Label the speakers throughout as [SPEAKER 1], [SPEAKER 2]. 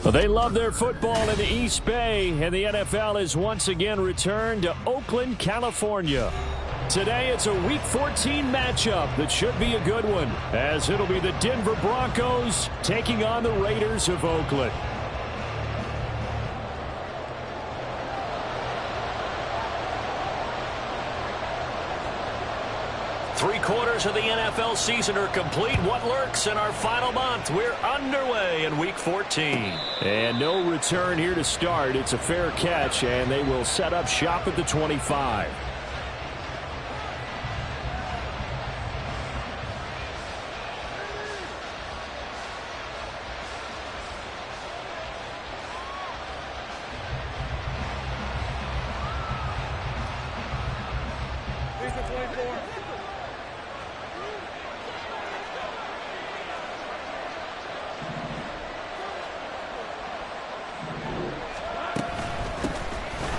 [SPEAKER 1] Well, they love their football in the East Bay, and the NFL has once again returned to Oakland, California. Today, it's a Week 14 matchup that should be a good one, as it'll be the Denver Broncos taking on the Raiders of Oakland. Three-quarters of the NFL season are complete. What lurks in our final month? We're underway in Week 14. And no return here to start. It's a fair catch, and they will set up shop at the 25.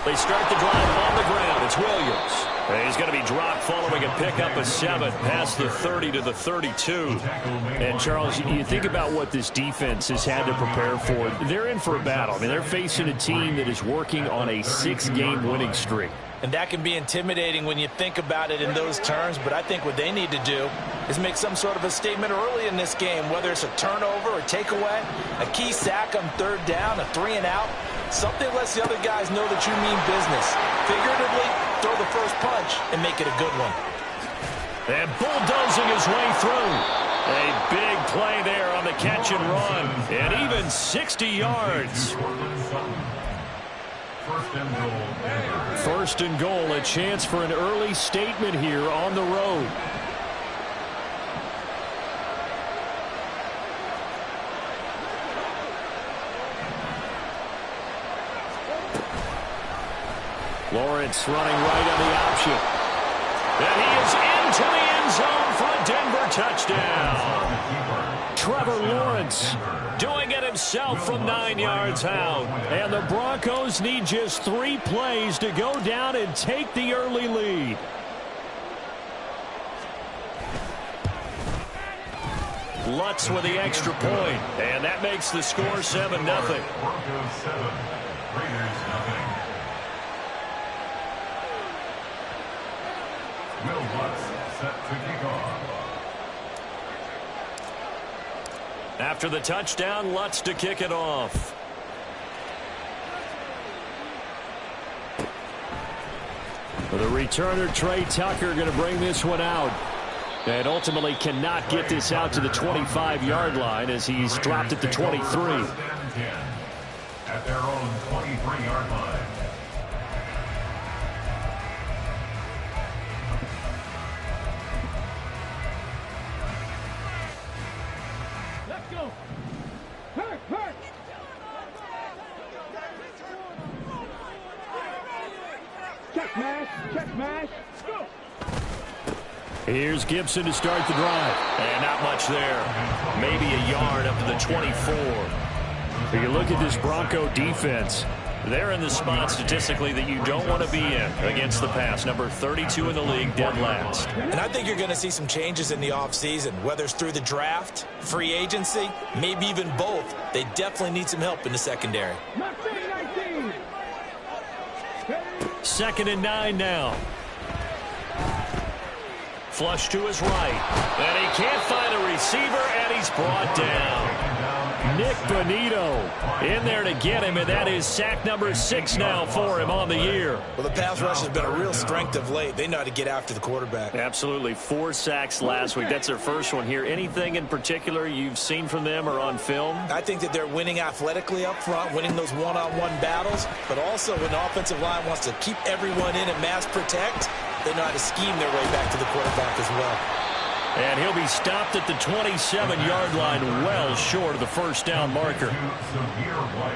[SPEAKER 1] They start the drive on the ground. It's Williams. And he's going to be dropped following a pickup of 7 past the 30 to the 32. And, Charles, you think about what this defense has had to prepare for. They're in for a battle. I mean, they're facing a team that is working on a 6-game winning streak.
[SPEAKER 2] And that can be intimidating when you think about it in those terms, but I think what they need to do is make some sort of a statement early in this game, whether it's a turnover or takeaway, a key sack on 3rd down, a 3-and-out. Something lets the other guys know that you mean business. Figuratively, throw the first punch and make it a good one.
[SPEAKER 1] And bulldozing his way through. A big play there on the catch and run. And even 60 yards. First and goal, a chance for an early statement here on the road. Lawrence running right on the option. And he is into the end zone for a Denver touchdown. Trevor Lawrence doing it himself from 9 yards out. And the Broncos need just 3 plays to go down and take the early lead. Lutz with the extra point. And that makes the score 7-0.
[SPEAKER 3] Broncos 7, Raiders 0. Will Lutz set to kick off.
[SPEAKER 1] After the touchdown, Lutz to kick it off. The returner, Trey Tucker, going to bring this one out. And ultimately cannot get this out to the 25-yard line as he's dropped at the 23.
[SPEAKER 3] At their own 23-yard line.
[SPEAKER 4] Check mash. Go.
[SPEAKER 1] Here's Gibson to start the drive. And not much there. Maybe a yard up to the 24. You look at this Bronco defense. They're in the spot statistically that you don't want to be in against the pass. Number 32 in the league, dead last.
[SPEAKER 2] And I think you're going to see some changes in the offseason, whether it's through the draft, free agency, maybe even both. They definitely need some help in the secondary.
[SPEAKER 1] 2nd and 9 now. Flush to his right. And he can't find a receiver, and he's brought down. Nick Bonito in there to get him, and that is sack number 6 now for him on the year.
[SPEAKER 2] Well, the pass rush has been a real strength of late. They know how to get after the quarterback.
[SPEAKER 1] Absolutely. 4 sacks last week. That's their first one here. Anything in particular you've seen from them or on film?
[SPEAKER 2] I think that they're winning athletically up front, winning those one-on-one battles, but also when the offensive line wants to keep everyone in and mass protect, they know how to scheme their way back to the quarterback as well.
[SPEAKER 1] And he'll be stopped at the 27-yard line, well short of the first down marker.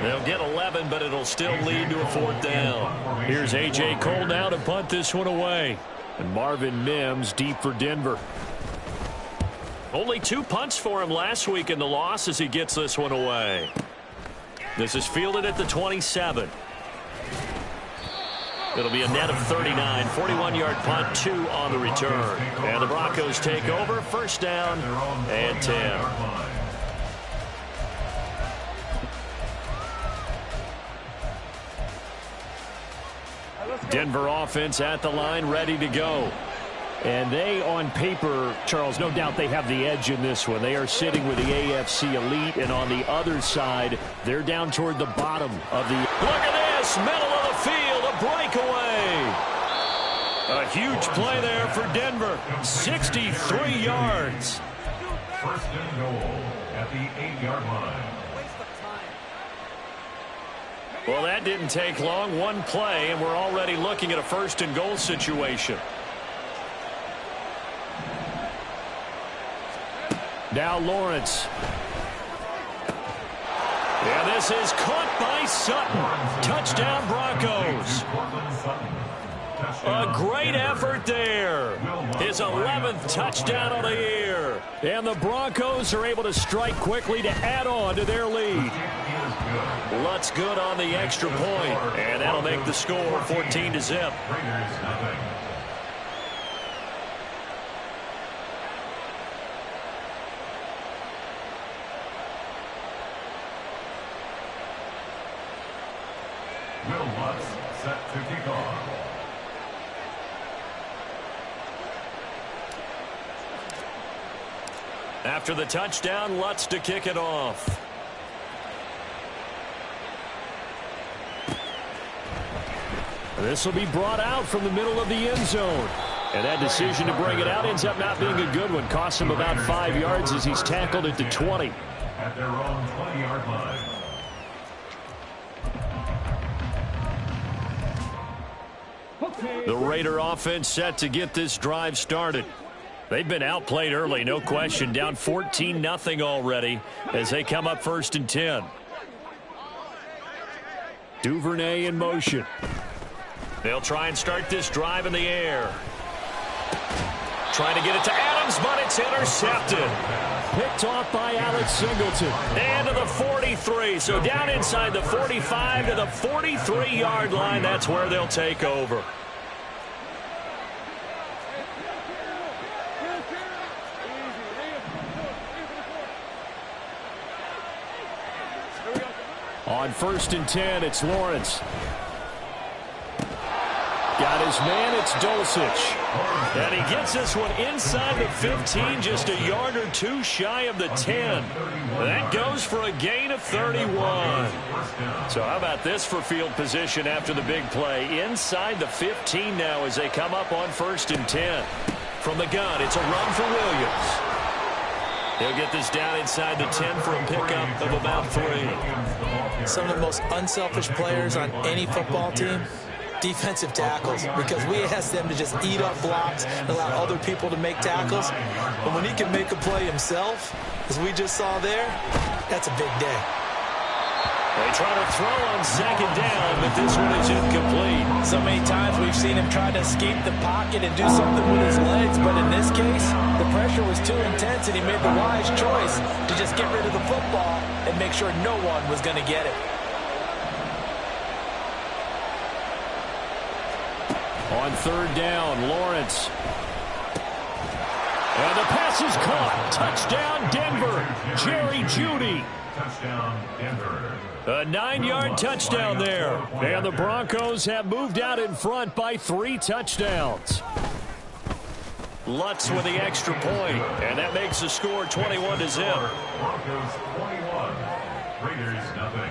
[SPEAKER 1] They'll get 11, but it'll still lead to a 4th down. Here's A.J. Cole now to punt this one away. And Marvin Mims deep for Denver. Only 2 punts for him last week in the loss as he gets this one away. This is fielded at the 27. It'll be a net of 39, 41-yard punt, 2 on the return. And the Broncos take over, 1st down and 10. Denver offense at the line, ready to go.
[SPEAKER 5] And they, on paper, Charles, no doubt they have the edge in this one. They are sitting with the AFC elite, and on the other side, they're down toward the bottom of the...
[SPEAKER 1] Look at this, middle of the field, a breakaway. A huge play there for Denver, 63 yards.
[SPEAKER 3] First and goal at the 8-yard line.
[SPEAKER 1] Well, that didn't take long, one play, and we're already looking at a first and goal situation.
[SPEAKER 5] Now Lawrence.
[SPEAKER 1] And this is caught by Sutton. Touchdown Broncos. A great effort there. His 11th touchdown of the year. And the Broncos are able to strike quickly to add on to their lead. Lutz good on the extra point. And that'll make the score 14-0.
[SPEAKER 3] Will Lutz set to kick off.
[SPEAKER 1] After the touchdown, Lutz to kick it off.
[SPEAKER 5] This will be brought out from the middle of the end zone. And that decision to bring it out ends up not being a good one. Costs him about 5 yards as he's tackled at the 20.
[SPEAKER 3] At their own 20-yard line.
[SPEAKER 1] The Raider offense set to get this drive started. They've been outplayed early, no question. Down 14-0 already as they come up 1st and 10.
[SPEAKER 5] Duvernay in motion.
[SPEAKER 1] They'll try and start this drive in the air. Trying to get it to Adams, but it's intercepted.
[SPEAKER 5] Picked off by Alex Singleton.
[SPEAKER 1] And to the 43. So down inside the 45 to the 43-yard line. That's where they'll take over.
[SPEAKER 5] On 1st and 10, it's Lawrence. Got his man, it's Dulcich.
[SPEAKER 1] And he gets this one inside the 15, just a yard or two shy of the 10. That goes for a gain of 31. So how about this for field position after the big play? Inside the 15 now as they come up on 1st and 10. From the gun, it's a run for Williams. He'll get this down inside the 10 for a pickup of about 3.
[SPEAKER 2] Some of the most unselfish players on any football team, defensive tackles, because we ask them to just eat up blocks and allow other people to make tackles. But when he can make a play himself, as we just saw there, that's a big day.
[SPEAKER 1] They try to throw on 2nd down, but this one is incomplete.
[SPEAKER 2] So many times we've seen him try to escape the pocket and do something with his legs, but in this case, the pressure was too intense and he made the wise choice to just get rid of the football and make sure no one was going to get it.
[SPEAKER 5] On 3rd down, Lawrence. And the pass is caught. Touchdown, Denver. Jerry Jeudy.
[SPEAKER 3] Touchdown, Denver.
[SPEAKER 1] A 9-yard touchdown there.
[SPEAKER 5] And the Broncos have moved out in front by 3 touchdowns.
[SPEAKER 1] Lutz with the extra point, and that makes the score 21-0.
[SPEAKER 3] Broncos 21, Raiders nothing.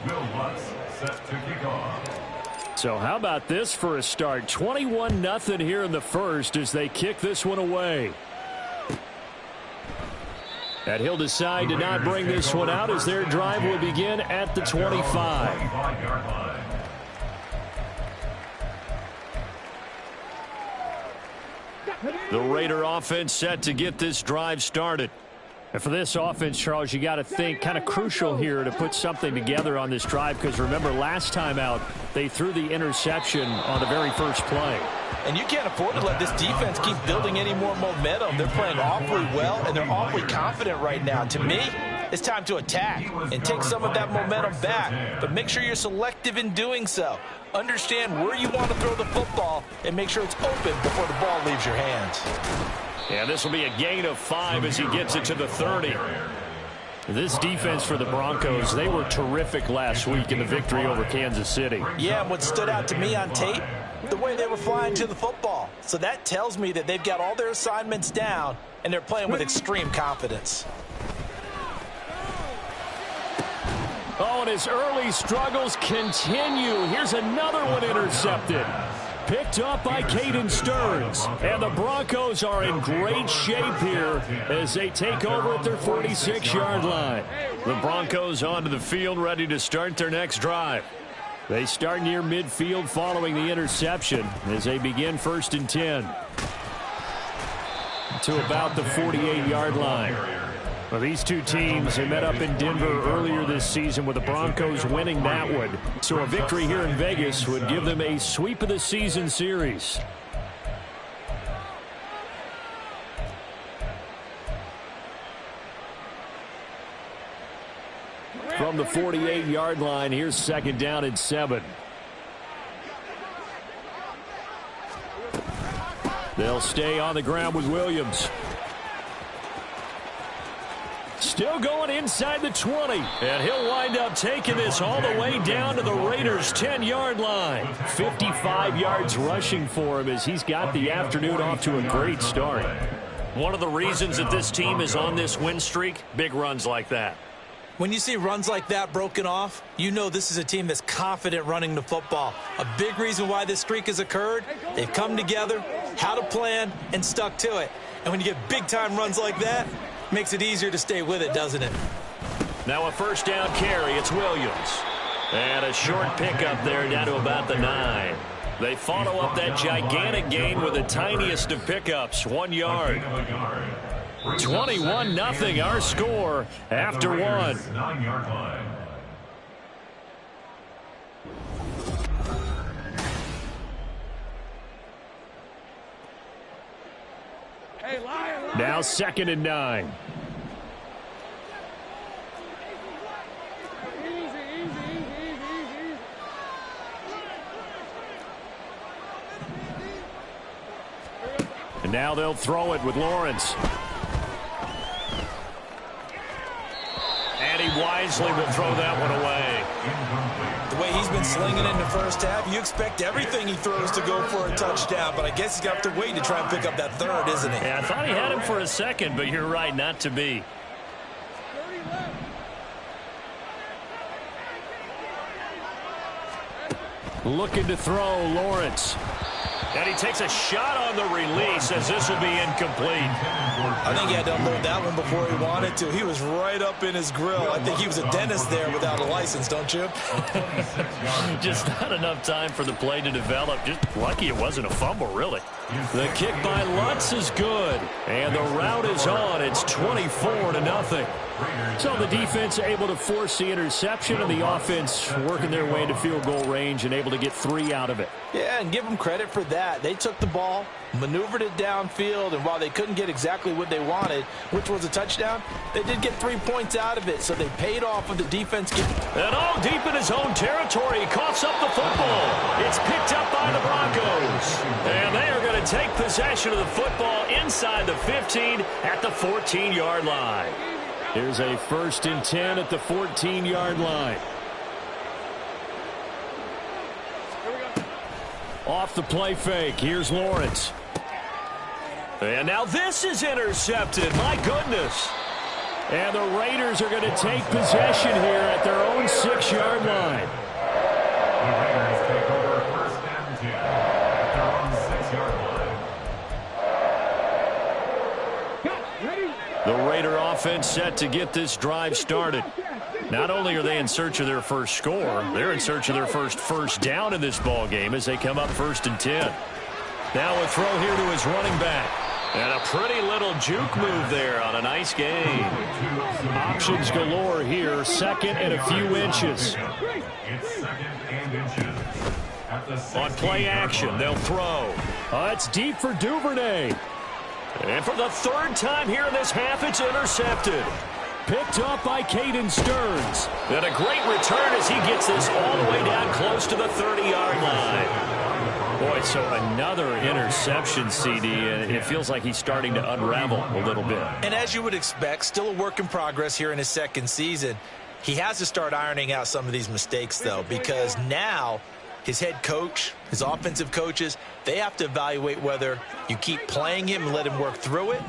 [SPEAKER 3] Will Lutz set to kick off.
[SPEAKER 5] So how about this for a start? 21-0 here in the first as they kick this one away. And he'll decide to not bring this one out as their drive will begin at the 25.
[SPEAKER 3] 25-yard line.
[SPEAKER 1] The Raider offense set to get this drive started.
[SPEAKER 5] And for this offense, Charles, you got to think kind of crucial here to put something together on this drive, because remember last time out they threw the interception on the very first play.
[SPEAKER 2] And you can't afford to let this defense keep building any more momentum. They're playing awfully well, and they're awfully confident right now. To me, it's time to attack and take some of that momentum back. But make sure you're selective in doing so. Understand where you want to throw the football and make sure it's open before the ball leaves your hands.
[SPEAKER 1] And this will be a gain of 5 as he gets it to the 30.
[SPEAKER 5] This defense for the Broncos, they were terrific last week in the victory over Kansas City.
[SPEAKER 2] Yeah, and what stood out to me on tape, the way they were flying to the football. So that tells me that they've got all their assignments down, and they're playing with extreme confidence.
[SPEAKER 5] Oh, and his early struggles continue. Here's another one intercepted. Picked up by Caden Stearns. And the Broncos are in great shape here as they take over at their 46-yard line. The Broncos onto the field, ready to start their next drive. They start near midfield following the interception as they begin 1st and 10. To about the 48-yard line. Well, these two teams, they met up in Denver earlier this season with the Broncos winning that one. So a victory here in Vegas would give them a sweep of the season series. From the 48-yard line, here's 2nd down and 7. They'll stay on the ground with Williams. Still going inside the 20. And he'll wind up taking this all the way down to the Raiders' 10-yard line. 55 yards rushing for him as he's got the afternoon off to a great start.
[SPEAKER 1] One of the reasons that this team is on this win streak, big runs like that.
[SPEAKER 2] When you see runs like that broken off, you know this is a team that's confident running the football. A big reason why this streak has occurred, they've come together, had a plan, and stuck to it. And when you get big-time runs like that, it makes it easier to stay with it, doesn't it?
[SPEAKER 1] Now a 1st down carry, it's Williams. And a short pickup there down to about the 9. They follow up that gigantic gain with the tiniest of pickups, 1 yard. 21-0 our score after 1.
[SPEAKER 3] 9-yard line.
[SPEAKER 5] Now 2nd and 9. And now they'll throw it with Lawrence. And he wisely will throw that one away.
[SPEAKER 2] The way he's been slinging it in the first half, you expect everything he throws to go for a touchdown, but I guess he's got to wait to try and pick up that 3rd, isn't he?
[SPEAKER 1] Yeah, I thought he had him for a second, but you're right, not to be.
[SPEAKER 5] Looking to throw, Lawrence.
[SPEAKER 1] And he takes a shot on the release as this will be incomplete.
[SPEAKER 2] I think he had to unload that one before he wanted to. He was right up in his grill. I think he was a dentist there without a license, don't you?
[SPEAKER 1] Just not enough time for the play to develop. Just lucky it wasn't a fumble, really.
[SPEAKER 5] The kick by Lutz is good. And the route is on. It's 24-0. So the defense able to force the interception, and the offense working their way into field goal range and able to get 3 out of it.
[SPEAKER 2] Yeah, and give them credit for that. They took the ball, maneuvered it downfield, and while they couldn't get exactly what they wanted, which was a touchdown, they did get 3 points out of it, so they paid off with the defense.
[SPEAKER 1] And all deep in his own territory, he coughs up the football. It's picked up by the Broncos. And they are going to take possession of the football inside the 15 at the 14-yard line.
[SPEAKER 5] Here's a 1st and 10 at the 14-yard line. Off the play fake. Here's Lawrence.
[SPEAKER 1] And now this is intercepted. My goodness.
[SPEAKER 5] And the Raiders are going to take possession here at their own 6-yard line.
[SPEAKER 3] The Raiders take over 1st and 10 at their own 6-yard line.
[SPEAKER 5] The Raider offense set to get this drive started. Not only are they in search of their first score, they're in search of their first down in this ball game as they come up 1st and 10. Now a throw here to his running back.
[SPEAKER 1] And a pretty little juke move there on a nice gain.
[SPEAKER 5] Options galore here, 2nd and a few inches.
[SPEAKER 3] It's 2nd and inches. At the
[SPEAKER 1] On play action, they'll throw.
[SPEAKER 5] It's deep for Duvernay.
[SPEAKER 1] And for the 3rd time here in this half, it's intercepted.
[SPEAKER 5] Picked up by Caden Stearns.
[SPEAKER 1] And a great return as he gets this all the way down close to the 30-yard line.
[SPEAKER 5] Boy, so another interception, CD, and it feels like he's starting to unravel a little bit.
[SPEAKER 2] And as you would expect, still a work in progress here in his second season. He has to start ironing out some of these mistakes, though, because now his head coach, his offensive coaches, they have to evaluate whether you keep playing him and let him work through it,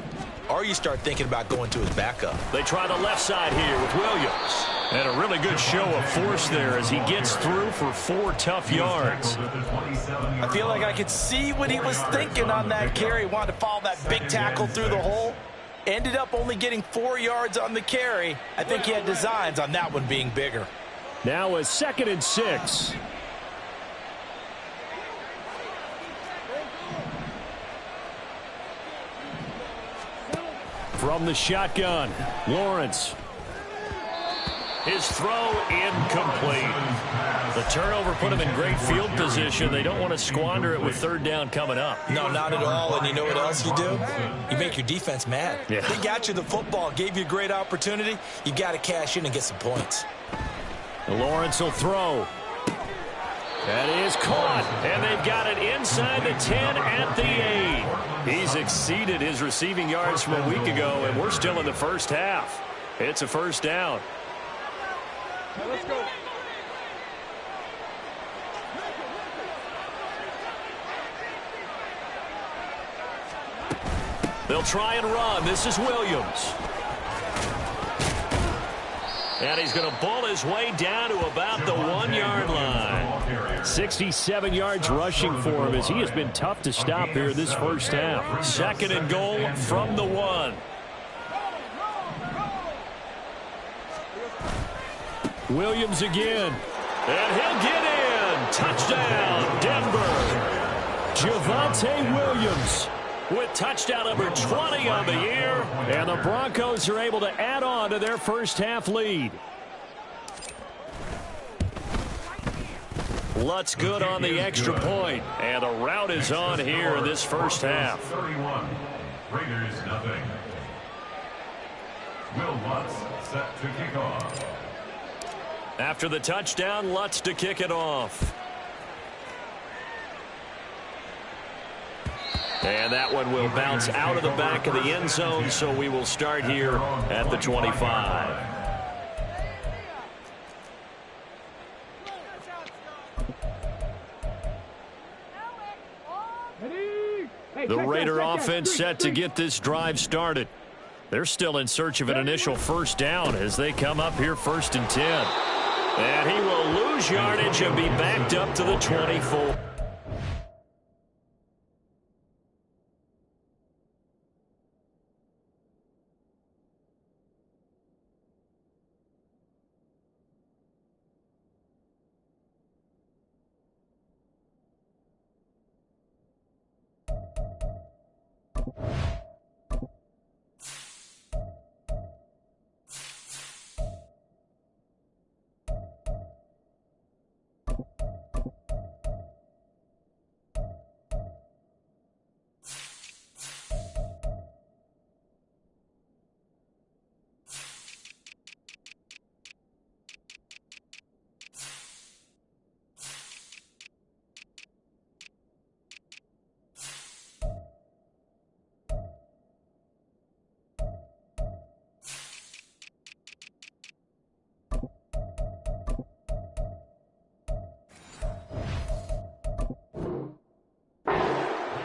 [SPEAKER 2] or you start thinking about going to his backup.
[SPEAKER 5] They try the left side here with Williams. And a really good show of force there as he gets through for 4 tough yards.
[SPEAKER 2] I feel like I could see what he was thinking on that carry. He wanted to follow that big tackle through the hole. Ended up only getting 4 yards on the carry. I think he had designs on that one being bigger.
[SPEAKER 5] Now a 2nd and 6. From the shotgun, Lawrence. His throw incomplete. The turnover put him in great field position. They don't want to squander it with 3rd down coming up.
[SPEAKER 2] No, not at all. And you know what else you do? You make your defense mad.
[SPEAKER 5] Yeah.
[SPEAKER 2] They got you the football, gave you a great opportunity. You got to cash in and get some points.
[SPEAKER 5] Lawrence will throw. That is caught, and they've got it inside the 10 at the 8. He's exceeded his receiving yards from a week ago, and we're still in the first half. It's a 1st down.
[SPEAKER 4] Let's go.
[SPEAKER 5] They'll try and run. This is Williams. And he's going to bull his way down to about the 1-yard line. 67 yards rushing for him as he has been tough to stop here this first half. 2nd and goal from the 1. Williams again. And he'll get in. Touchdown, Denver. Javonte Williams with touchdown number 20 on the year. And the Broncos are able to add on to their first half lead. Lutz good on the extra point. And the route is on here in this first half.
[SPEAKER 3] 31. Raiders nothing. Will Lutz set to kick off.
[SPEAKER 5] After the touchdown, Lutz to kick it off. And that one will bounce out of the back of the end zone, so we will start here at the 25. The Raider offense set to get this drive started. They're still in search of an initial 1st down as they come up here 1st and 10. And he will lose yardage and be backed up to the 24.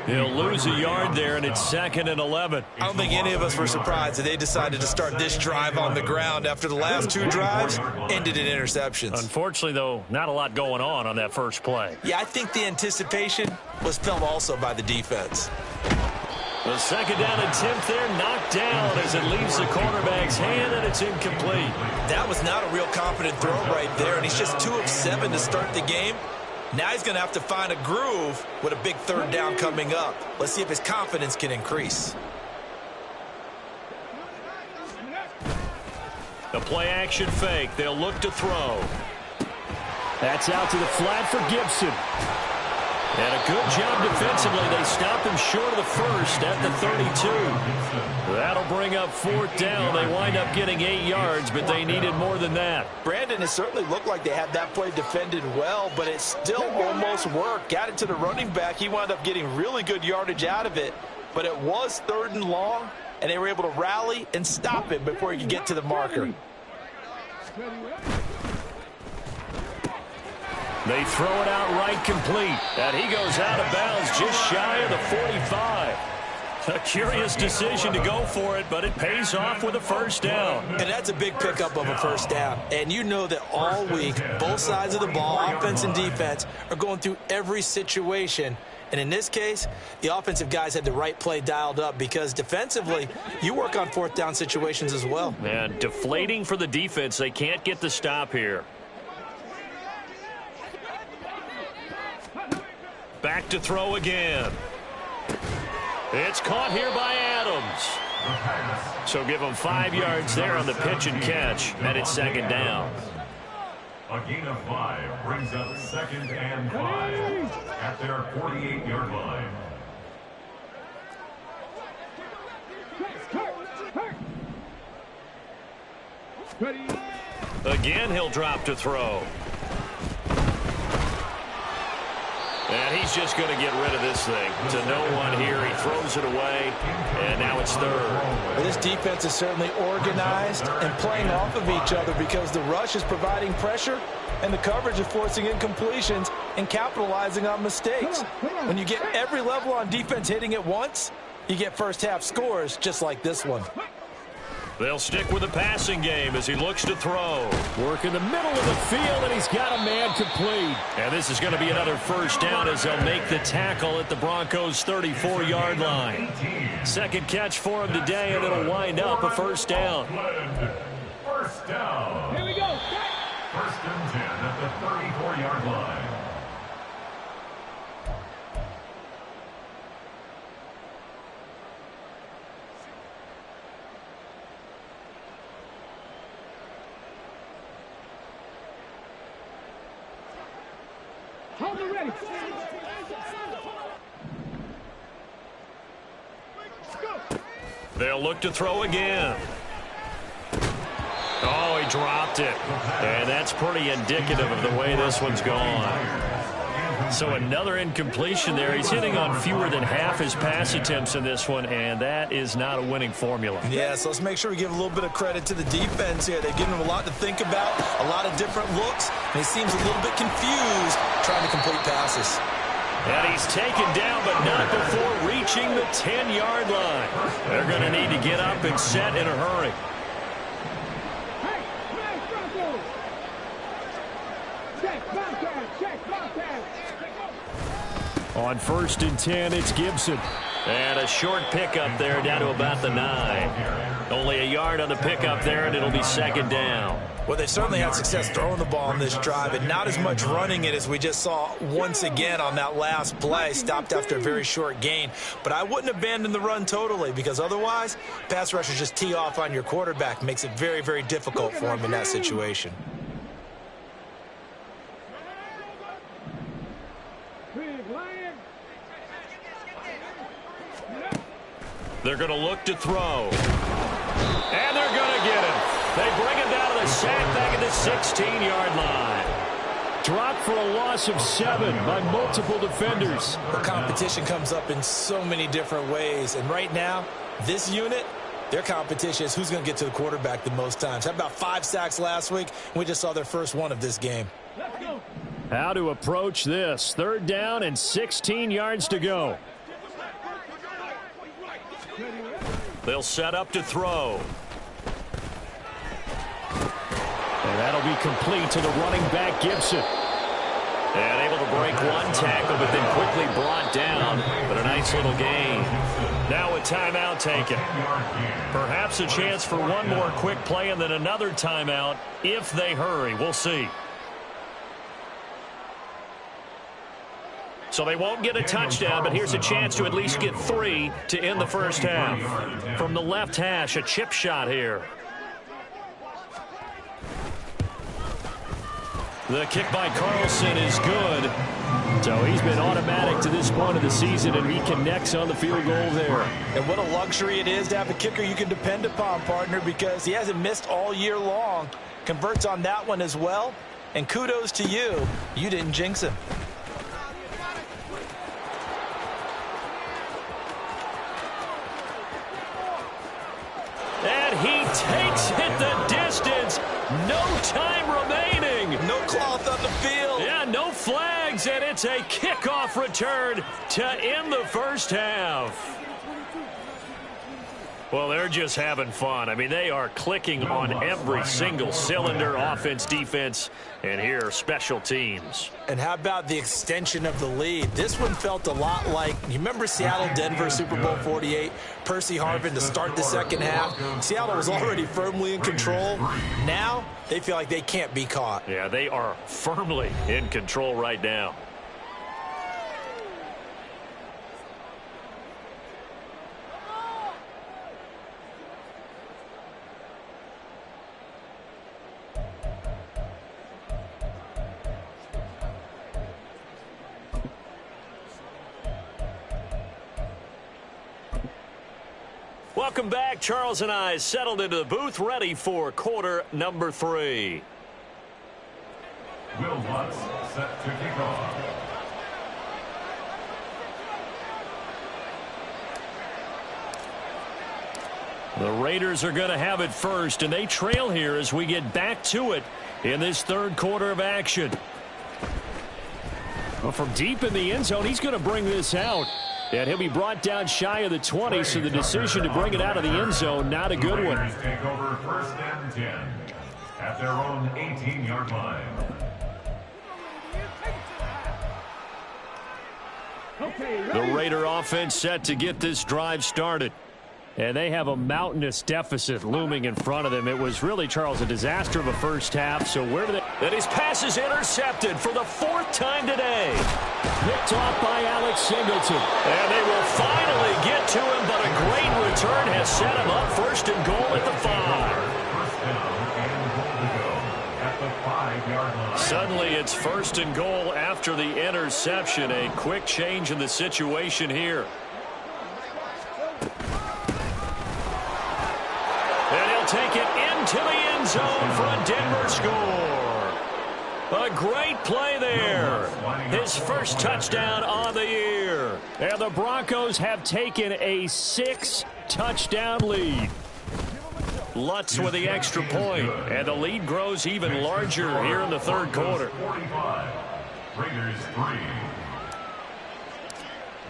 [SPEAKER 5] He'll lose a yard there, and it's 2nd and 11.
[SPEAKER 2] I don't think any of us were surprised that they decided to start this drive on the ground after the last 2 drives ended in interceptions.
[SPEAKER 5] Unfortunately, though, not a lot going on that first play.
[SPEAKER 2] Yeah, I think the anticipation was felt also by the defense.
[SPEAKER 5] The 2nd down attempt there knocked down as it leaves the cornerback's hand, and it's incomplete.
[SPEAKER 2] That was not a real confident throw right there, and he's just 2 of 7 to start the game. Now he's going to have to find a groove with a big 3rd down coming up. Let's see if his confidence can increase.
[SPEAKER 5] The play-action fake. They'll look to throw. That's out to the flat for Gibson. And a good job defensively. They stop him short of the 1st at the 32. That'll bring up fourth down. They wind up getting 8 yards, but they needed more than that.
[SPEAKER 2] Brandon, it certainly looked like they had that play defended well, but it still almost worked. Got it to the running back. He wound up getting really good yardage out of it, but it was 3rd and long, and they were able to rally and stop it before he could get to the marker.
[SPEAKER 5] They throw it out right complete, and he goes out of bounds just shy of the 45. A curious decision to go for it, but it pays off with a first down.
[SPEAKER 2] And that's a big pickup of a first down. And you know that all week, both sides of the ball, offense and defense, are going through every situation. And in this case, the offensive guys had the right play dialed up because defensively, you work on fourth down situations as well.
[SPEAKER 5] And deflating for the defense. They can't get the stop here. Back to throw again. It's caught here by Adams. So give them 5 yards there on the pitch and catch, and it's 2nd down.
[SPEAKER 3] A gain of 5 brings up 2nd and 5 at their 48-yard line.
[SPEAKER 5] Again, he'll drop to throw. And he's just going to get rid of this thing. To no one here. He throws it away, and now it's 3rd.
[SPEAKER 2] Well, this defense is certainly organized and playing off of each other because the rush is providing pressure and the coverage is forcing incompletions and capitalizing on mistakes. When you get every level on defense hitting at once, you get first-half scores just like this one.
[SPEAKER 5] They'll stick with the passing game as he looks to throw. Work in the middle of the field, and he's got a man complete. And this is going to be another first down as they'll make the tackle at the Broncos' 34-yard line. 2nd catch for him today, and it'll wind up a first down.
[SPEAKER 3] First down.
[SPEAKER 4] Here we go.
[SPEAKER 3] 1st and 10 at the 34-yard line.
[SPEAKER 4] Hold it ready.
[SPEAKER 5] They'll look to throw again. Oh, he dropped it. And that's pretty indicative of the way this one's gone. So another incompletion there. He's hitting on fewer than half his pass attempts in this one, and that is not a winning formula.
[SPEAKER 2] Yeah, so let's make sure we give a little bit of credit to the defense here. They're giving him a lot to think about, a lot of different looks, and he seems a little bit confused trying to complete passes.
[SPEAKER 5] And he's taken down, but not before reaching the 10-yard line. They're going to need to get up and set in a hurry.
[SPEAKER 4] Hey, Bronco. Check contact. Check contact.
[SPEAKER 5] On 1st and 10, it's Gibson. And a short pickup there down to about the 9. Only a yard on the pickup there, and it'll be 2nd down.
[SPEAKER 2] Well, they certainly had success throwing the ball on this drive, and not as much running it as we just saw once again on that last play. Stopped after a very short gain. But I wouldn't abandon the run totally, because otherwise, pass rushers just tee off on your quarterback. Makes it very, very difficult for him in that situation.
[SPEAKER 5] They're going to look to throw. And they're going to get him. They bring him down to the sack back at the 16-yard line. Dropped for a loss of 7 by multiple defenders.
[SPEAKER 2] The competition comes up in so many different ways. And right now, this unit, their competition is who's going to get to the quarterback the most times. Had about 5 sacks last week. We just saw their first one of this game.
[SPEAKER 5] How to approach this. 3rd down and 16 yards to go. They'll set up to throw. And that'll be complete to the running back, Gibson. And able to break one tackle, but then quickly brought down. But a nice little gain. Now a timeout taken. Perhaps a chance for one more quick play and then another timeout if they hurry. We'll see. So they won't get a touchdown, but here's a chance to at least get 3 to end the first half. From the left hash, a chip shot here. The kick by Carlson is good. So he's been automatic to this point of the season, and he connects on the field goal there.
[SPEAKER 2] And what a luxury it is to have a kicker you can depend upon, partner, because he hasn't missed all year long. Converts on that one as well. And kudos to you. You didn't jinx him.
[SPEAKER 5] And he takes it the distance. No time remaining.
[SPEAKER 2] No cloth on the field.
[SPEAKER 5] Yeah, no flags, and it's a kickoff return to end the first half. Well, they're just having fun. I mean, they are clicking on every single cylinder, offense, defense, and here, special teams.
[SPEAKER 2] And how about the extension of the lead? This one felt a lot like, you remember Seattle-Denver Super Bowl 48? Percy Harvin to start the second half. Seattle was already firmly in control. Now, they feel like they can't be caught.
[SPEAKER 5] Yeah, they are firmly in control right now. Welcome back. Charles and I settled into the booth, ready for quarter number 3.
[SPEAKER 3] Will Lutz set to kick off.
[SPEAKER 5] The Raiders are going to have it first, and they trail here as we get back to it in this third quarter of action. Well, from deep in the end zone, he's going to bring this out. And he'll be brought down shy of the 20, so the decision to bring it out of the end zone, not a good one.
[SPEAKER 3] Raiders take over first and 10 at their own 18-yard line.
[SPEAKER 5] The Raider offense set to get this drive started. And they have a mountainous deficit looming in front of them. It was really, Charles, a disaster of a first half. So where do they... And his pass is intercepted for the 4th time today. Picked off by Alex Singleton. And they will finally get to him, but a great return has set him up first and goal at the 5.
[SPEAKER 3] First down and goal to go at the 5-yard line.
[SPEAKER 5] Suddenly it's first and goal after the interception. A quick change in the situation here. And he'll take it into the end zone for a Denver score. A great play there. His first touchdown on the year. And the Broncos have taken a 6-touchdown lead. Lutz with the extra point, and the lead grows even larger here in the third quarter.
[SPEAKER 3] 45. Raiders 3.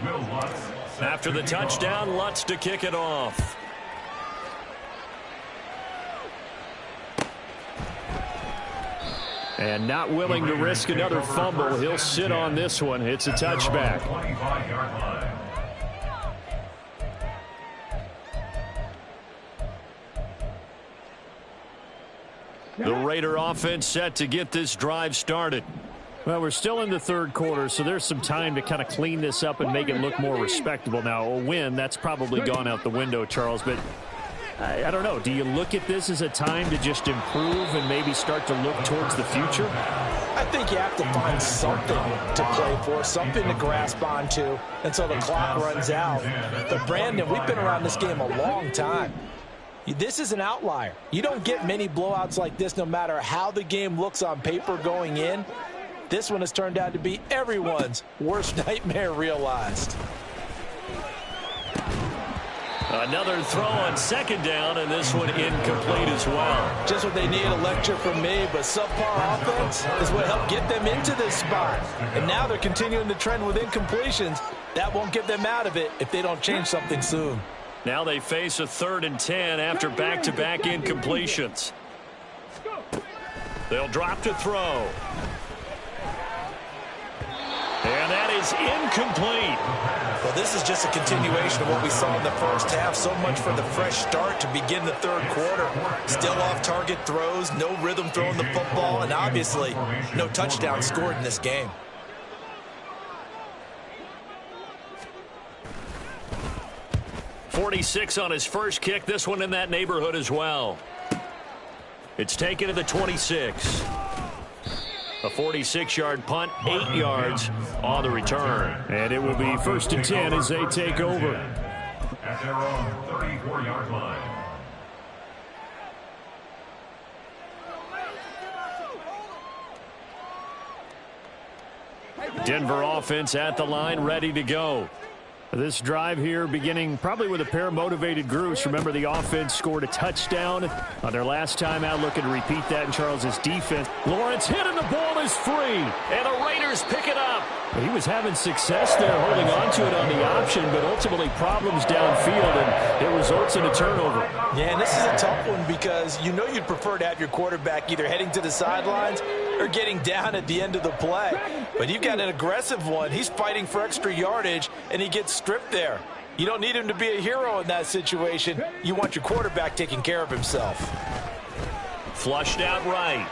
[SPEAKER 3] Will Lutz set
[SPEAKER 5] After
[SPEAKER 3] to
[SPEAKER 5] the
[SPEAKER 3] kick off.
[SPEAKER 5] touchdown, Lutz to kick it off. And not willing to risk another fumble. He'll sit on this one. It's a touchback.
[SPEAKER 3] 25-yard line.
[SPEAKER 5] The Raider offense set to get this drive started. Well, we're still in the third quarter, so there's some time to kind of clean this up and make it look more respectable. Now, a win, that's probably gone out the window, Charles, but I don't know. Do you look at this as a time to just improve and maybe start to look towards the future?
[SPEAKER 2] I think you have to find something to play for, something to grasp onto until the clock runs out. But, Brandon, we've been around this game a long time. This is an outlier. You don't get many blowouts like this no matter how the game looks on paper going in. This one has turned out to be everyone's worst nightmare realized.
[SPEAKER 5] Another throw on second down, and this one incomplete as well.
[SPEAKER 2] Just what they need, a lecture from me, but subpar offense is what helped get them into this spot. And now they're continuing the trend with incompletions. That won't get them out of it if they don't change something soon.
[SPEAKER 5] Now they face a 3rd and 10 after back-to-back incompletions. They'll drop to throw. And that is incomplete.
[SPEAKER 2] Well, this is just a continuation of what we saw in the first half. So much for the fresh start to begin the third quarter. Still off-target throws, no rhythm throwing the football, and obviously no touchdown scored in this game.
[SPEAKER 5] .46 on his first kick. This one in that neighborhood as well. It's taken to the 26.
[SPEAKER 1] A 46-yard punt, 8 yards on the return.
[SPEAKER 5] And it will be 1st and 10 as they take over.
[SPEAKER 3] At their own 34-yard line.
[SPEAKER 5] Denver offense at the line, ready to go. This drive here beginning probably with a pair of motivated groups. Remember, the offense scored a touchdown on their last time out. Looking to repeat that in Charles's defense. Lawrence hit and the ball is free.
[SPEAKER 1] And the Raiders pick it up.
[SPEAKER 5] He was having success there holding on to it on the option, but ultimately problems downfield, and it results in a turnover.
[SPEAKER 2] Yeah, and this is a tough one because you know you'd prefer to have your quarterback either heading to the sidelines or getting down at the end of the play. But you've got an aggressive one. He's fighting for extra yardage, and he gets stripped there. You don't need him to be a hero in that situation. You want your quarterback taking care of himself.
[SPEAKER 1] Flushed out right.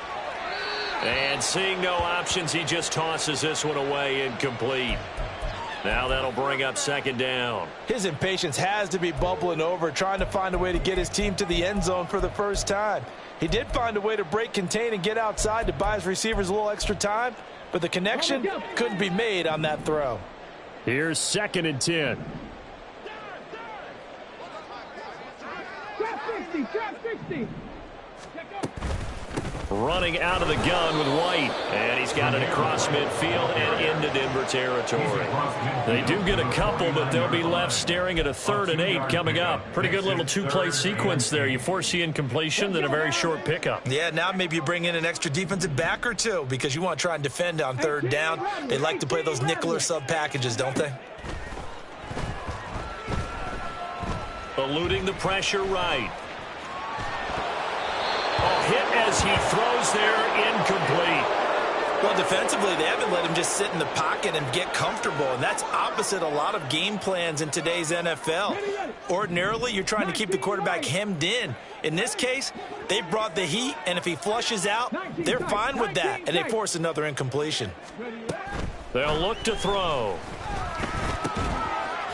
[SPEAKER 1] And seeing no options, he just tosses this one away, incomplete. Now that'll bring up 2nd down.
[SPEAKER 2] His impatience has to be bubbling over, trying to find a way to get his team to the end zone for the first time. He did find a way to break contain and get outside to buy his receivers a little extra time, but the connection couldn't be made on that throw.
[SPEAKER 5] Here's 2nd and 10.
[SPEAKER 4] Trap 60, trap 60.
[SPEAKER 1] Running out of the gun with White. And he's got it across midfield and into Denver territory. They do get a couple, but they'll be left staring at a 3rd and 8 coming up. Pretty good little 2-play sequence there. You force the incompletion, then a very short pickup.
[SPEAKER 2] Yeah, now maybe you bring in an extra defensive back or two because you want to try and defend on 3rd down. They like to play those nickel or sub packages, don't they?
[SPEAKER 1] Eluding the pressure right. Hit as he throws there, incomplete.
[SPEAKER 2] Well, defensively, they haven't let him just sit in the pocket and get comfortable, and that's opposite a lot of game plans in today's NFL. Ordinarily, you're trying to keep the quarterback hemmed in. In this case, they brought the heat, and if he flushes out, they're fine with that, and they force another incompletion.
[SPEAKER 1] They'll look to throw.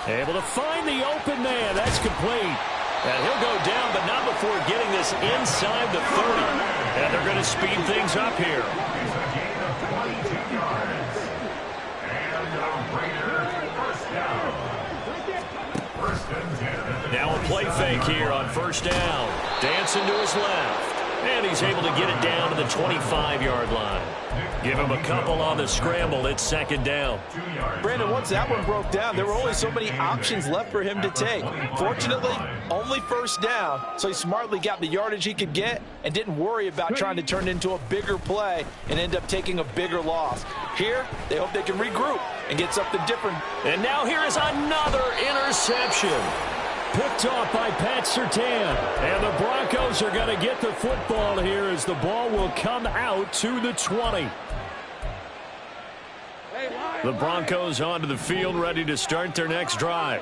[SPEAKER 5] Able to find the open man. That's complete.
[SPEAKER 1] And he'll go down, but not before getting this inside the 30. And they're going to speed things up here.
[SPEAKER 3] It's a gain of 22 yards. And the Raiders first down. 1st and 10.
[SPEAKER 1] Now a play fake here on 1st down. Dancing to his left. And he's able to get it down to the 25-yard line. Give him a couple on the scramble. It's 2nd down.
[SPEAKER 2] Brandon, once that one broke down, there were only so many options left for him to take. Fortunately, only 1st down, so he smartly got the yardage he could get and didn't worry about trying to turn it into a bigger play and end up taking a bigger loss. Here, they hope they can regroup and get something different.
[SPEAKER 1] And now here is another interception.
[SPEAKER 5] Picked off by Pat Surtain. And the Broncos are going to get the football here as the ball will come out to the 20. The Broncos onto the field, ready to start their next drive.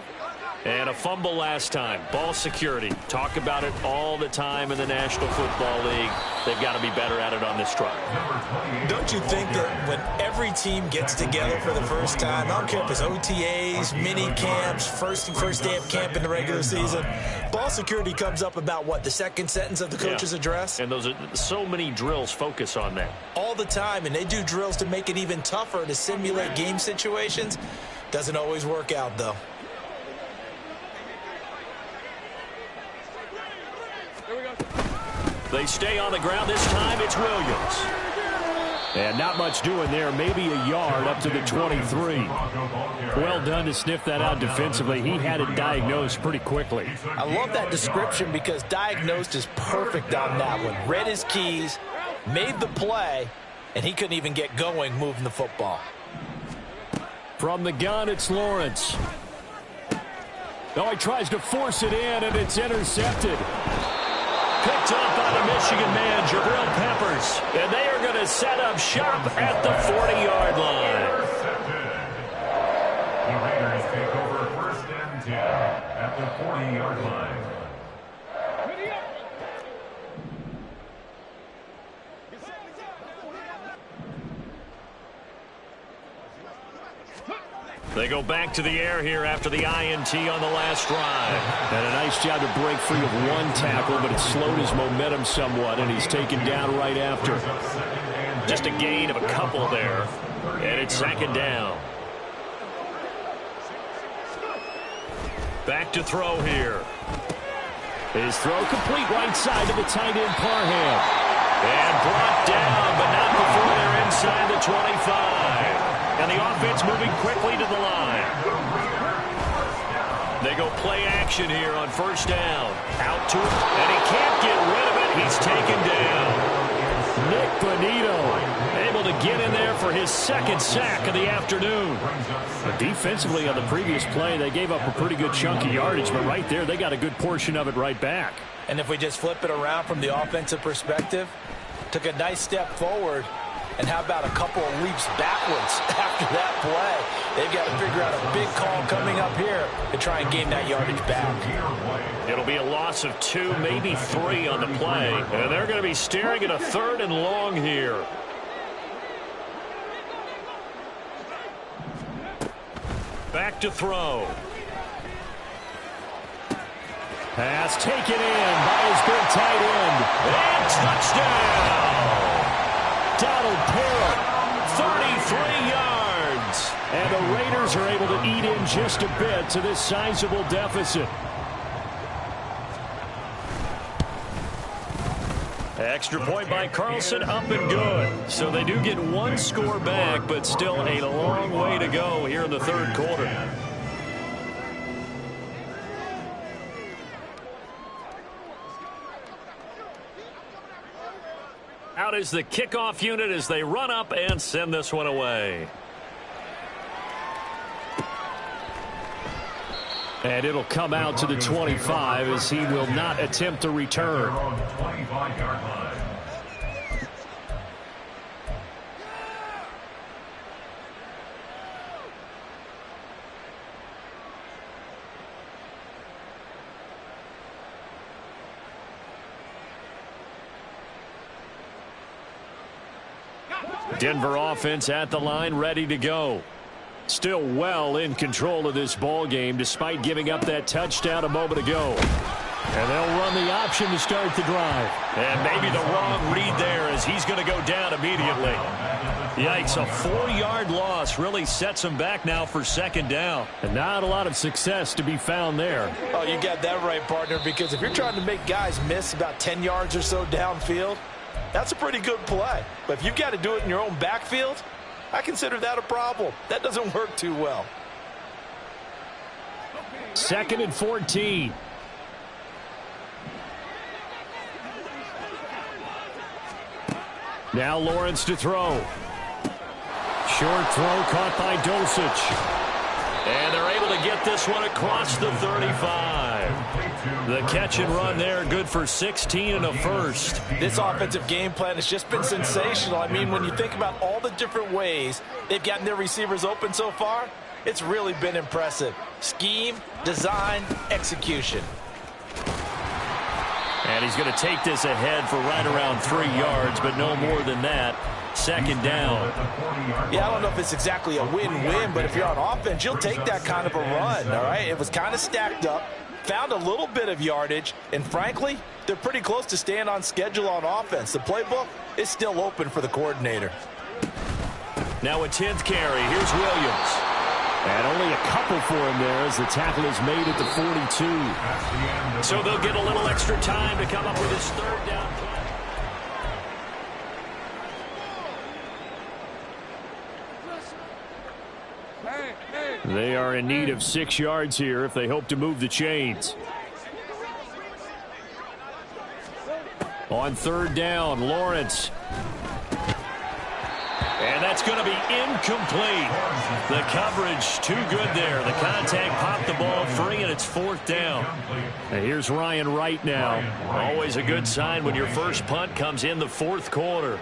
[SPEAKER 5] And a fumble last time. Ball security. Talk about it all the time in the National Football League. They've got to be better at it on this drive.
[SPEAKER 2] Don't you think that when every team gets together for the first time, I don't care if it's OTAs, mini camps, first day of camp in the regular season, ball security comes up about what, the 2nd sentence of the coach's address?
[SPEAKER 1] And those are so many drills focus on that.
[SPEAKER 2] All the time, and they do drills to make it even tougher to simulate game situations. Doesn't always work out, though.
[SPEAKER 1] They stay on the ground. This time it's Williams.
[SPEAKER 5] And not much doing there. Maybe a yard up to the 23. Well done to sniff that out defensively. He had it diagnosed pretty quickly.
[SPEAKER 2] I love that description because diagnosed is perfect on that one. Read his keys, made the play, and he couldn't even get going moving the football.
[SPEAKER 5] From the gun, it's Lawrence. Oh, he tries to force it in, and it's intercepted.
[SPEAKER 1] Picked up by the Michigan man, Jabril Peppers. And they are going to set up shop at the 40-yard line.
[SPEAKER 3] The Raiders take over 1st and 10 at the 40-yard line.
[SPEAKER 1] They go back to the air here after the INT on the last drive.
[SPEAKER 5] And a nice job to break free of one tackle, but it slowed his momentum somewhat, and he's taken down right after.
[SPEAKER 1] Just a gain of a couple there. And it's second down. Back to throw here.
[SPEAKER 5] His throw complete right side to the tight end Parham.
[SPEAKER 1] And brought down, but not before they're inside the 25. And the offense moving quickly to the line. They go play action here on first down. Out to it, and he can't get rid of it. He's taken down.
[SPEAKER 5] Nick Bonito able to get in there for his second sack of the afternoon. But defensively on the previous play, they gave up a pretty good chunk of yardage, but right there they got a good portion of it right back.
[SPEAKER 2] And if we just flip it around from the offensive perspective, took a nice step forward, and how about a couple of leaps backwards after that play? They've got to figure out a big call coming up here to try and gain that yardage back.
[SPEAKER 1] It'll be a loss of 2, maybe 3 on the play. And they're going to be staring at a 3rd and long here. Back to throw.
[SPEAKER 5] Pass taken in by his big tight end.
[SPEAKER 1] And touchdown!
[SPEAKER 5] Donald Parham, 33 yards. And the Raiders are able to eat in just a bit to this sizable deficit.
[SPEAKER 1] Extra point by Carlson, up and good. So they do get 1 score back, but still a long way to go here in the 3rd quarter. Out is the kickoff unit as they run up and send this one away.
[SPEAKER 5] And it'll come out to the 25 as he will not attempt a return. Denver offense at the line, ready to go. Still well in control of this ball game despite giving up that touchdown a moment ago. And they'll run the option to start the drive.
[SPEAKER 1] And maybe the wrong read there as he's going to go down immediately. Yikes, a 4-yard loss really sets him back now for second down.
[SPEAKER 5] And not a lot of success to be found there.
[SPEAKER 2] Oh, you got that right, partner, because if you're trying to make guys miss about 10 yards or so downfield, that's a pretty good play. But if you've got to do it in your own backfield, I consider that a problem. That doesn't work too well.
[SPEAKER 5] 2nd and 14. Now Lawrence to throw. Short throw caught by Dulcich.
[SPEAKER 1] And they're able to get this one across the 35. The catch and run there, good for 16 and a first.
[SPEAKER 2] This offensive game plan has just been sensational. I mean, when you think about all the different ways they've gotten their receivers open so far, it's really been impressive. Scheme, design, execution.
[SPEAKER 1] And he's going to take this ahead for right around 3 yards, but no more than that. Second down.
[SPEAKER 2] Yeah, I don't know if it's exactly a win-win, but if you're on offense, you'll take that kind of a run, all right? It was kind of stacked up, found a little bit of yardage, and frankly, they're pretty close to staying on schedule on offense. The playbook is still open for the coordinator.
[SPEAKER 1] Now a 10th carry. Here's Williams.
[SPEAKER 5] And only a couple for him there as the tackle is made at the 42.
[SPEAKER 1] So they'll get a little extra time to come up with his 3rd down play.
[SPEAKER 5] They are in need of 6 yards here if they hope to move the chains. On 3rd down, Lawrence.
[SPEAKER 1] And that's going to be incomplete. The coverage too good there. The contact popped the ball free, and it's 4th down.
[SPEAKER 5] And here's Ryan Wright now.
[SPEAKER 1] Always a good sign when your first punt comes in the 4th quarter.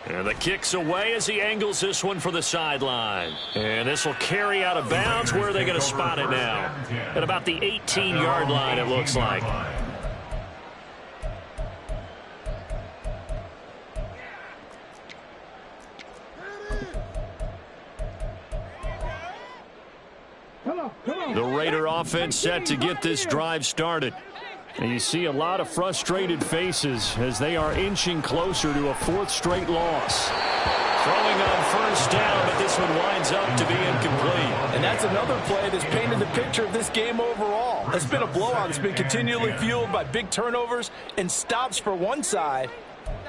[SPEAKER 1] And the kick's away as he angles this one for the sideline. And this will carry out of bounds. Where are they going to spot it now? At about the 18-yard line, it looks like.
[SPEAKER 4] Hello.
[SPEAKER 5] The Raider offense set to get this drive started. And you see a lot of frustrated faces as they are inching closer to a fourth straight loss.
[SPEAKER 1] Throwing on first down, but this one winds up to be incomplete.
[SPEAKER 2] And that's another play that's painted the picture of this game overall. It's been a blowout. It's been continually fueled by big turnovers and stops for one side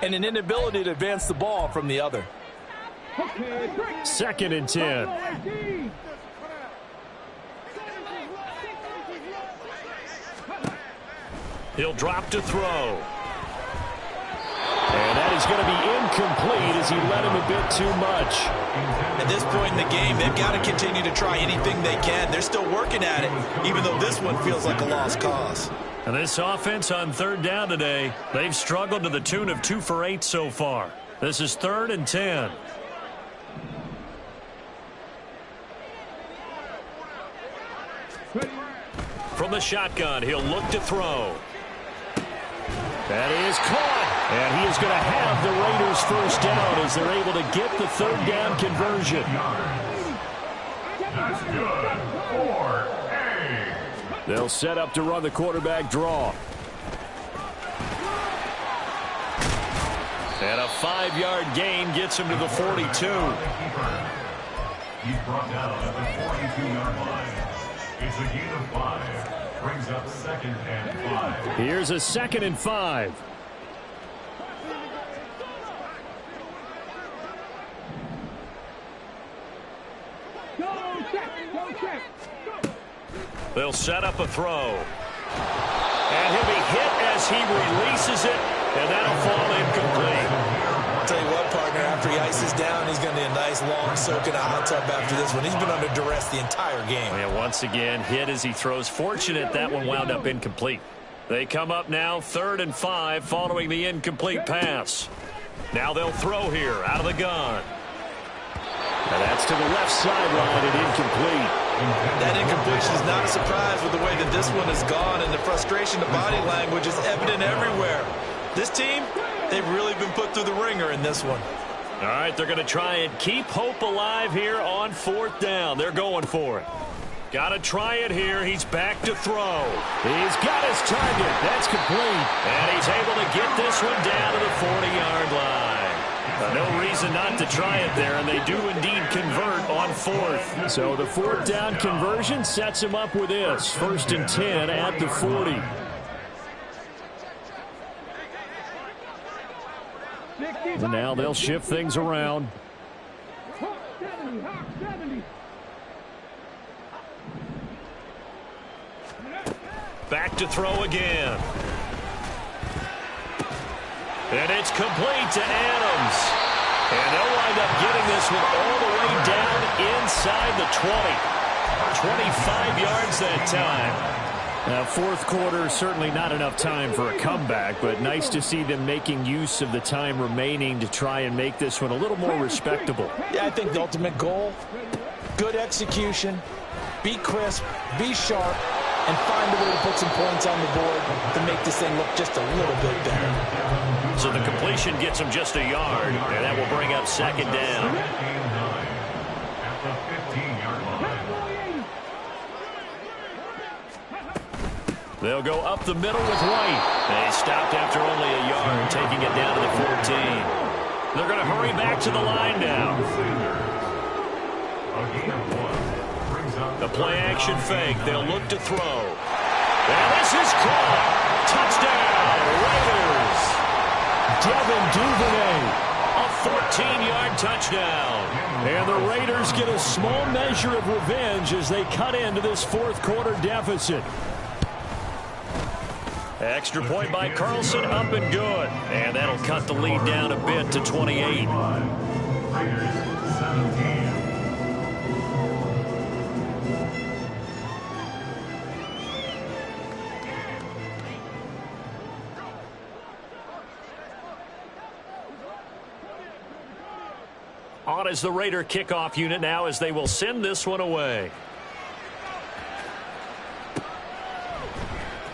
[SPEAKER 2] and an inability to advance the ball from the other.
[SPEAKER 5] 2nd and 10.
[SPEAKER 1] He'll drop to throw.
[SPEAKER 5] And that is going to be incomplete as he led him a bit too much.
[SPEAKER 2] At this point in the game, they've got to continue to try anything they can. They're still working at it, even though this one feels like a lost cause.
[SPEAKER 1] And this offense on 3rd down today, they've struggled to the tune of 2 for 8 so far. This is 3rd and 10. From the shotgun, he'll look to throw.
[SPEAKER 5] That is caught. And he is going to have the Raiders first down as they're able to get the 3rd down conversion.
[SPEAKER 3] That's good. 4-8.
[SPEAKER 5] They'll set up to run the quarterback draw.
[SPEAKER 1] And a 5-yard gain gets him to the 42.
[SPEAKER 3] He's brought down at the 42-yard line. It's a gain of 5. Brings up 2nd and 5.
[SPEAKER 5] Here's a 2nd and 5.
[SPEAKER 1] They'll set up a throw. And he'll be hit as he releases it, and that'll fall incomplete.
[SPEAKER 2] I'll tell you what, partner, after he ices down, he's going to need a nice long soak in a hot tub after this one. He's been under duress the entire game.
[SPEAKER 1] And once again, hit as he throws. Fortunate that one wound up incomplete. They come up now 3rd and 5 following the incomplete pass. Now they'll throw here out of the gun.
[SPEAKER 5] And that's to the left sideline and incomplete.
[SPEAKER 2] That incompletion is not a surprise with the way that this one has gone, and the frustration, the body language is evident everywhere. This team, they've really been put through the ringer in this one.
[SPEAKER 1] All right, they're going to try and keep hope alive here on 4th down. They're going for it. Got to try it here. He's back to throw.
[SPEAKER 5] He's got his target. That's complete.
[SPEAKER 1] And he's able to get this one down to the 40-yard line. No reason not to try it there, and they do indeed convert on 4th.
[SPEAKER 5] So the 4th down conversion sets him up with this. 1st and 10 at the 40. And now they'll shift things around.
[SPEAKER 1] Back to throw again. And it's complete to Adams. And they'll wind up getting this one all the way down inside the 20. 25 yards that time.
[SPEAKER 5] Now, 4th quarter, certainly not enough time for a comeback, but nice to see them making use of the time remaining to try and make this one a little more respectable.
[SPEAKER 2] Yeah, I think the ultimate goal, good execution, be crisp, be sharp, and find a way to put some points on the board to make this thing look just a little bit better.
[SPEAKER 1] So the completion gets him just a yard, and that will bring up 2nd down.
[SPEAKER 3] At the 15-yard line.
[SPEAKER 1] They'll go up the middle with White. They stopped after only a yard, taking it down to the 14. They're going to hurry back to the line now.
[SPEAKER 3] A gain of 1 brings up
[SPEAKER 1] The play action fake. They'll look to throw. And this is caught. Touchdown, Raiders.
[SPEAKER 5] Devin Duvernay.
[SPEAKER 1] A 14-yard touchdown.
[SPEAKER 5] And the Raiders get a small measure of revenge as they cut into this 4th quarter deficit.
[SPEAKER 1] Extra point by Carlson, up and good. And that'll cut the lead down a bit to 28.
[SPEAKER 3] Raiders 17.
[SPEAKER 1] On is the Raider kickoff unit now as they will send this one away.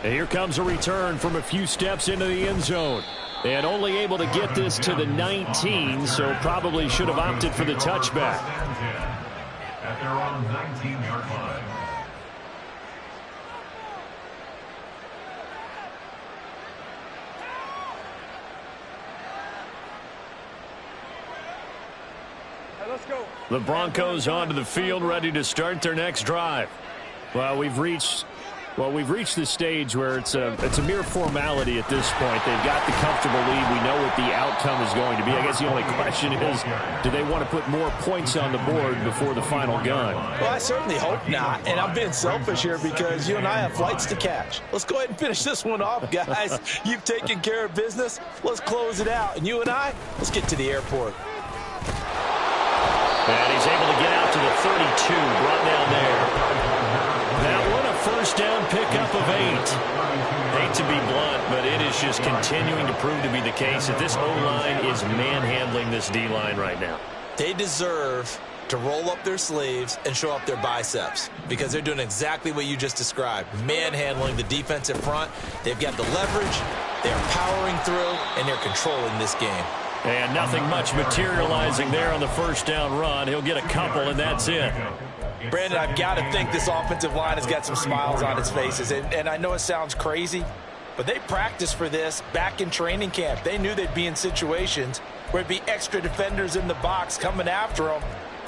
[SPEAKER 5] And here comes a return from a few steps into the end zone. And only able to get this to the 19, so probably should have opted for the touchback.
[SPEAKER 3] At their own 19-yard line.
[SPEAKER 5] The Broncos onto the field, ready to start their next drive. Well, we've reached the stage where it's a mere formality at this point. They've got the comfortable lead. We know what the outcome is going to be. I guess the only question is, do they want to put more points on the board before the final gun?
[SPEAKER 2] Well, I certainly hope not. And I'm being selfish here because you and I have flights to catch. Let's go ahead and finish this one off, guys. You've taken care of business. Let's close it out. And you and I, let's get to the airport.
[SPEAKER 1] And he's able to get out to the 32, brought down there. That one a first down pickup of 8. Hate to be blunt, but it is just continuing to prove to be the case that this O-line is manhandling this D-line right now.
[SPEAKER 2] They deserve to roll up their sleeves and show up their biceps because they're doing exactly what you just described, manhandling the defensive front. They've got the leverage, they're powering through, and they're controlling this game.
[SPEAKER 1] And nothing much materializing there on the first down run. He'll get a couple, and that's it.
[SPEAKER 2] Brandon, I've got to think this offensive line has got some smiles on its faces. And I know it sounds crazy, but they practiced for this back in training camp. They knew they'd be in situations where it'd be extra defenders in the box coming after them,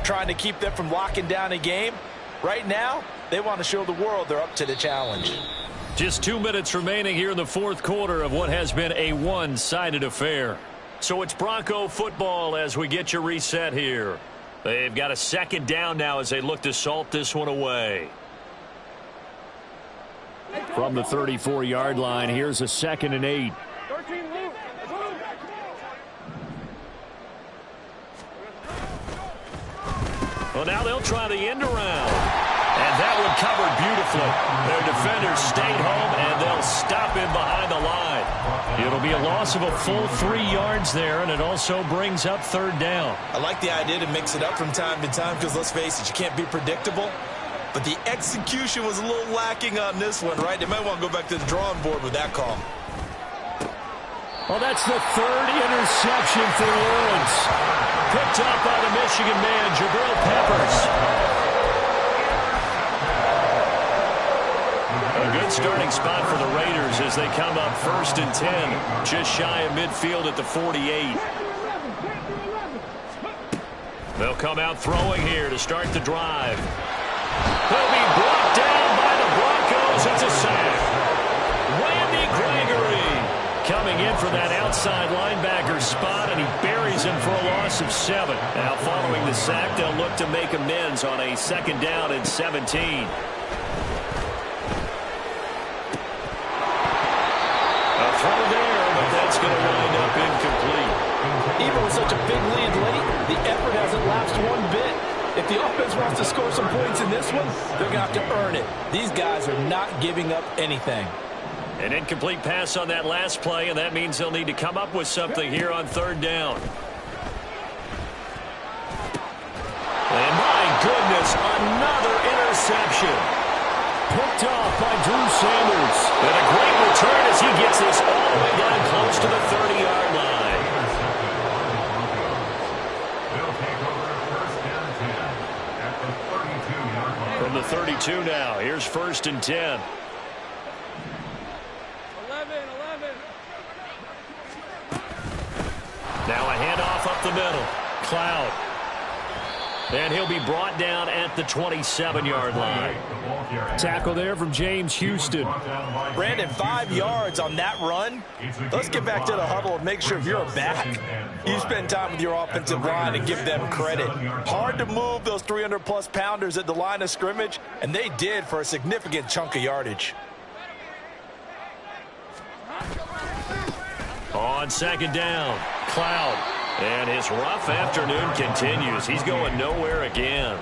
[SPEAKER 2] trying to keep them from locking down a game. Right now, they want to show the world they're up to the challenge.
[SPEAKER 1] Just 2 minutes remaining here in the fourth quarter of what has been a one-sided affair. So it's Bronco football as we get your reset here. They've got a second down now as they look to salt this one away.
[SPEAKER 5] From the 34-yard line, here's a 2nd and 8.
[SPEAKER 1] Well, now they'll try the end around. And that one covered beautifully. Their defenders stayed home, and they'll stop in behind the line. It'll be a loss of a full 3 yards there, and it also brings up third down.
[SPEAKER 2] I like the idea to mix it up from time to time because, let's face it, you can't be predictable. But the execution was a little lacking on this one, right? They might want to go back to the drawing board with that call.
[SPEAKER 5] Well, that's the 3rd interception for New Orleans.
[SPEAKER 1] Picked up by the Michigan man, Jabril Peppers. A good starting spot for the Raiders as they come up 1st and 10, just shy of midfield at the 48. They'll come out throwing here to start the drive. They'll be brought down by the Broncos. It's a sack. Randy Gregory coming in for that outside linebacker spot, and he buries him for a loss of 7. Now following the sack, they'll look to make amends on a 2nd down and 17. Throw there, but that's going to wind up incomplete.
[SPEAKER 2] Even with such a big lead late, the effort hasn't lapsed one bit. If the offense wants to score some points in this one, they're going to have to earn it. These guys are not giving up anything.
[SPEAKER 1] An incomplete pass on that last play, and that means they'll need to come up with something here on 3rd down. And my goodness, another interception.
[SPEAKER 5] Picked off by Drew Sanders.
[SPEAKER 1] And a great return as he gets this all the way down close to the 30-yard line.
[SPEAKER 3] They'll take over 1st and 10 at the 32-yard line.
[SPEAKER 1] From the 32 now, here's 1st and 10.
[SPEAKER 4] 11.
[SPEAKER 1] Now a handoff up the middle. Cloud. And he'll be brought down at the 27-yard line.
[SPEAKER 5] Tackle there from James Houston.
[SPEAKER 2] Brandon, 5 yards on that run. Let's get back to the huddle and make sure if you're a back, you spend time with your offensive line and give them credit. Hard to move those 300-plus pounders at the line of scrimmage, and they did for a significant chunk of yardage.
[SPEAKER 1] On 2nd down, Cloud. And his rough afternoon continues. He's going nowhere again.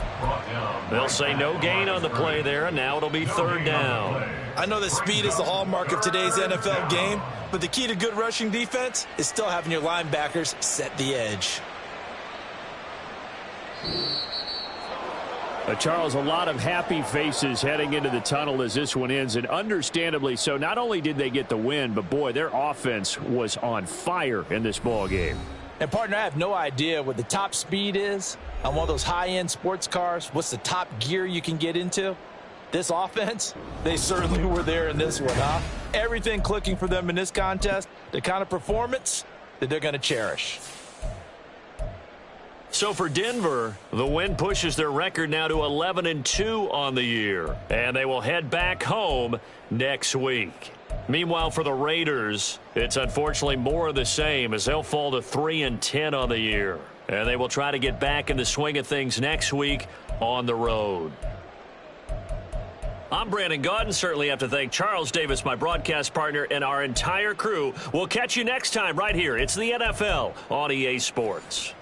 [SPEAKER 1] They'll say no gain on the play there, and now it'll be 3rd down.
[SPEAKER 2] I know that speed is the hallmark of today's NFL game, but the key to good rushing defense is still having your linebackers set the edge.
[SPEAKER 5] Charles, a lot of happy faces heading into the tunnel as this one ends, and understandably so. Not only did they get the win, but boy, their offense was on fire in this ball game.
[SPEAKER 2] And, partner, I have no idea what the top speed is on one of those high-end sports cars. What's the top gear you can get into? This offense, they certainly were there in this one, huh? Everything clicking for them in this contest, the kind of performance that they're going to cherish.
[SPEAKER 1] So for Denver, the win pushes their record now to 11-2 on the year. And they will head back home next week. Meanwhile, for the Raiders, it's unfortunately more of the same as they'll fall to 3-10 on the year. And they will try to get back in the swing of things next week on the road. I'm Brandon Gaudin. Certainly have to thank Charles Davis, my broadcast partner, and our entire crew. We'll catch you next time right here. It's the NFL on EA Sports.